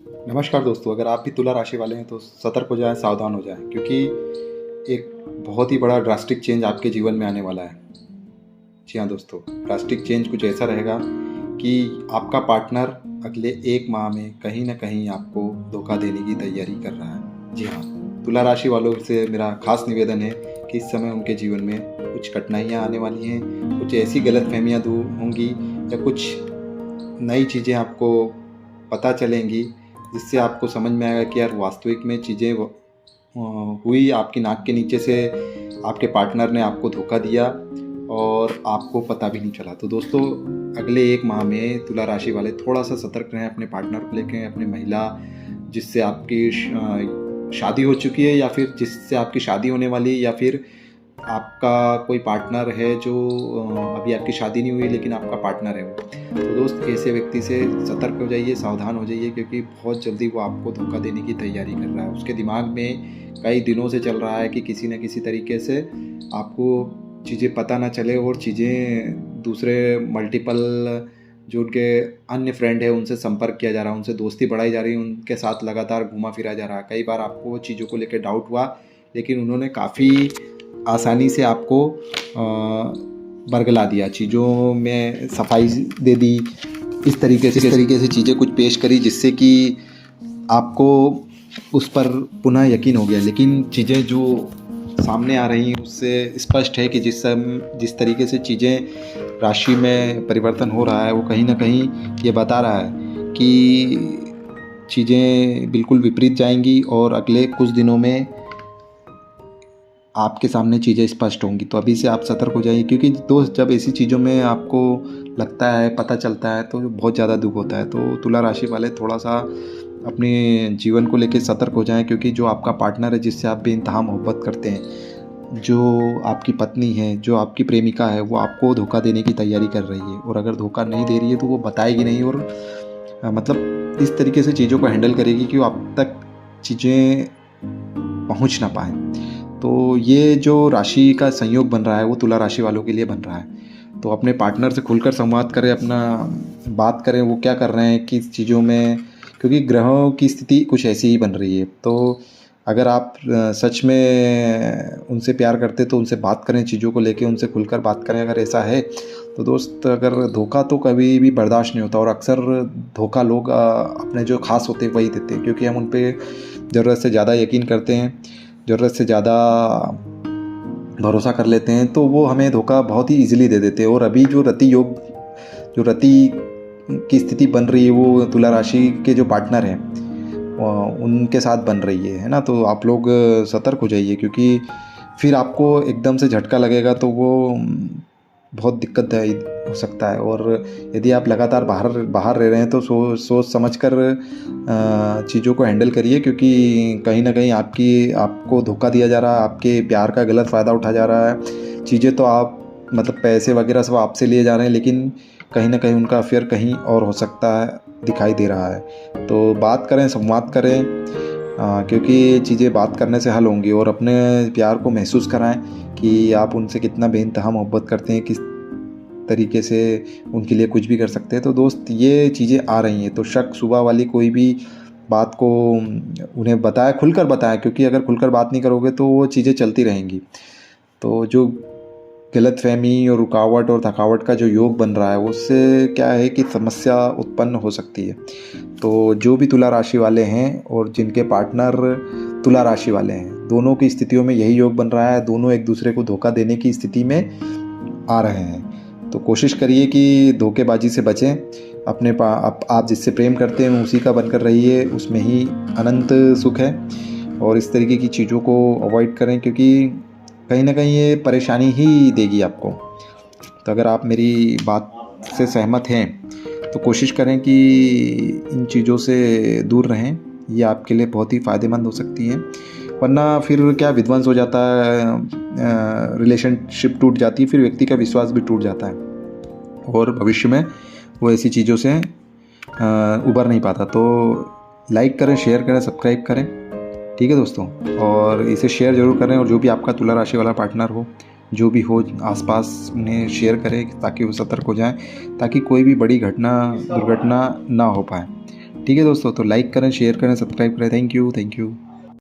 नमस्कार दोस्तों, अगर आप भी तुला राशि वाले हैं तो सतर्क हो जाएं, सावधान हो जाएं, क्योंकि एक बहुत ही बड़ा ड्रास्टिक चेंज आपके जीवन में आने वाला है। जी हाँ दोस्तों, ड्रास्टिक चेंज कुछ ऐसा रहेगा कि आपका पार्टनर अगले 1 माह में कहीं ना कहीं आपको धोखा देने की तैयारी कर रहा है। जी हाँ, तुला राशि वालों से मेरा खास निवेदन है कि इस समय उनके जीवन में कुछ कठिनाइयाँ आने वाली हैं, कुछ ऐसी गलतफहमियाँ दूर होंगी या कुछ नई चीज़ें आपको पता चलेंगी, जिससे आपको समझ में आएगा कि यार वास्तविक में चीज़ें हुई आपकी नाक के नीचे से, आपके पार्टनर ने आपको धोखा दिया और आपको पता भी नहीं चला। तो दोस्तों, अगले 1 माह में तुला राशि वाले थोड़ा सा सतर्क रहें अपने पार्टनर को लेकर, अपनी महिला जिससे आपकी शादी हो चुकी है या फिर जिससे आपकी शादी होने वाली है, या फिर आपका कोई पार्टनर है जो अभी आपकी शादी नहीं हुई लेकिन आपका पार्टनर है वो। तो दोस्त, ऐसे व्यक्ति से सतर्क हो जाइए, सावधान हो जाइए, क्योंकि बहुत जल्दी वो आपको धोखा देने की तैयारी कर रहा है। उसके दिमाग में कई दिनों से चल रहा है कि किसी न किसी तरीके से आपको चीज़ें पता ना चले और चीज़ें दूसरे मल्टीपल जो उनके अन्य फ्रेंड है उनसे संपर्क किया जा रहा है, उनसे दोस्ती बढ़ाई जा रही है, उनके साथ लगातार घूमा फिरा जा रहा है। कई बार आपको चीज़ों को लेकर डाउट हुआ, लेकिन उन्होंने काफ़ी आसानी से आपको बरगला दिया, चीज़ों में सफाई दे दी, इस तरीके से चीज़ें कुछ पेश करी जिससे कि आपको उस पर पुनः यकीन हो गया। लेकिन चीज़ें जो सामने आ रही हैं उससे स्पष्ट है कि जिस तरीके से चीज़ें राशि में परिवर्तन हो रहा है, वो कहीं ना कहीं ये बता रहा है कि चीज़ें बिल्कुल विपरीत जाएंगी और अगले कुछ दिनों में आपके सामने चीज़ें स्पष्ट होंगी। तो अभी से आप सतर्क हो जाइए, क्योंकि दोस्त, जब ऐसी चीज़ों में आपको लगता है, पता चलता है, तो बहुत ज़्यादा दुख होता है। तो तुला राशि वाले थोड़ा सा अपने जीवन को लेकर सतर्क हो जाएं, क्योंकि जो आपका पार्टनर है, जिससे आप बेइंतहा मोहब्बत करते हैं, जो आपकी पत्नी है, जो आपकी प्रेमिका है, वो आपको धोखा देने की तैयारी कर रही है। और अगर धोखा नहीं दे रही है तो वो बताएगी नहीं, और मतलब इस तरीके से चीज़ों को हैंडल करेगी कि वो आप तक चीज़ें पहुंच ना पाए। तो ये जो राशि का संयोग बन रहा है वो तुला राशि वालों के लिए बन रहा है। तो अपने पार्टनर से खुलकर संवाद करें, अपना बात करें, वो क्या कर रहे हैं, किस चीज़ों में, क्योंकि ग्रहों की स्थिति कुछ ऐसी ही बन रही है। तो अगर आप सच में उनसे प्यार करते तो उनसे बात करें, चीज़ों को लेके उनसे खुलकर बात करें। अगर ऐसा है तो दोस्त, अगर धोखा तो कभी भी बर्दाश्त नहीं होता, और अक्सर धोखा लोग अपने जो खास होते हैं वही देते हैं, क्योंकि हम उन पर ज़रूरत से ज़्यादा यकीन करते हैं, ज़रूरत से ज़्यादा भरोसा कर लेते हैं, तो वो हमें धोखा बहुत ही ईजिली दे देते हैं। और अभी जो रति की स्थिति बन रही है वो तुला राशि के जो पार्टनर हैं उनके साथ बन रही है ना। तो आप लोग सतर्क हो जाइए, क्योंकि फिर आपको एकदम से झटका लगेगा तो वो बहुत दिक्कतदायी हो सकता है। और यदि आप लगातार बाहर रह रहे हैं तो सोच समझ कर चीज़ों को हैंडल करिए, क्योंकि कहीं ना कहीं आपको धोखा दिया जा रहा है, आपके प्यार का गलत फ़ायदा उठा जा रहा है। चीज़ें तो आप मतलब पैसे वगैरह सब आपसे लिए जा रहे हैं, लेकिन कहीं ना कहीं उनका अफेयर कहीं और हो सकता है, दिखाई दे रहा है। तो बात करें, संवाद करें, क्योंकि चीज़ें बात करने से हल होंगी। और अपने प्यार को महसूस कराएं कि आप उनसे कितना बेइंतहा मोहब्बत करते हैं, किस तरीके से उनके लिए कुछ भी कर सकते हैं। तो दोस्त, ये चीज़ें आ रही हैं, तो शक सुबह वाली कोई भी बात को उन्हें बताएं, खुलकर बताएं, क्योंकि अगर खुलकर बात नहीं करोगे तो वो चीज़ें चलती रहेंगी। तो जो गलतफहमी और रुकावट और थकावट का जो योग बन रहा है, उससे क्या है कि समस्या उत्पन्न हो सकती है। तो जो भी तुला राशि वाले हैं और जिनके पार्टनर तुला राशि वाले हैं, दोनों की स्थितियों में यही योग बन रहा है, दोनों एक दूसरे को धोखा देने की स्थिति में आ रहे हैं। तो कोशिश करिए कि धोखेबाजी से बचें, आप जिससे प्रेम करते हैं उसी का बनकर रहिए, उसमें ही अनंत सुख है। और इस तरीके की चीज़ों को अवॉइड करें, क्योंकि कहीं ना कहीं ये परेशानी ही देगी आपको। तो अगर आप मेरी बात से सहमत हैं तो कोशिश करें कि इन चीज़ों से दूर रहें, ये आपके लिए बहुत ही फ़ायदेमंद हो सकती हैं। वरना फिर क्या विध्वंस हो जाता है, रिलेशनशिप टूट जाती है, फिर व्यक्ति का विश्वास भी टूट जाता है और भविष्य में वो ऐसी चीज़ों से उबर नहीं पाता। तो लाइक करें, शेयर करें, सब्सक्राइब करें, ठीक है दोस्तों। और इसे शेयर ज़रूर करें, और जो भी आपका तुला राशि वाला पार्टनर हो, जो भी हो आसपास, उन्हें शेयर करें ताकि वो सतर्क हो जाएं, ताकि कोई भी बड़ी दुर्घटना ना हो पाए। ठीक है दोस्तों, तो लाइक करें, शेयर करें, सब्सक्राइब करें। Thank you, thank you.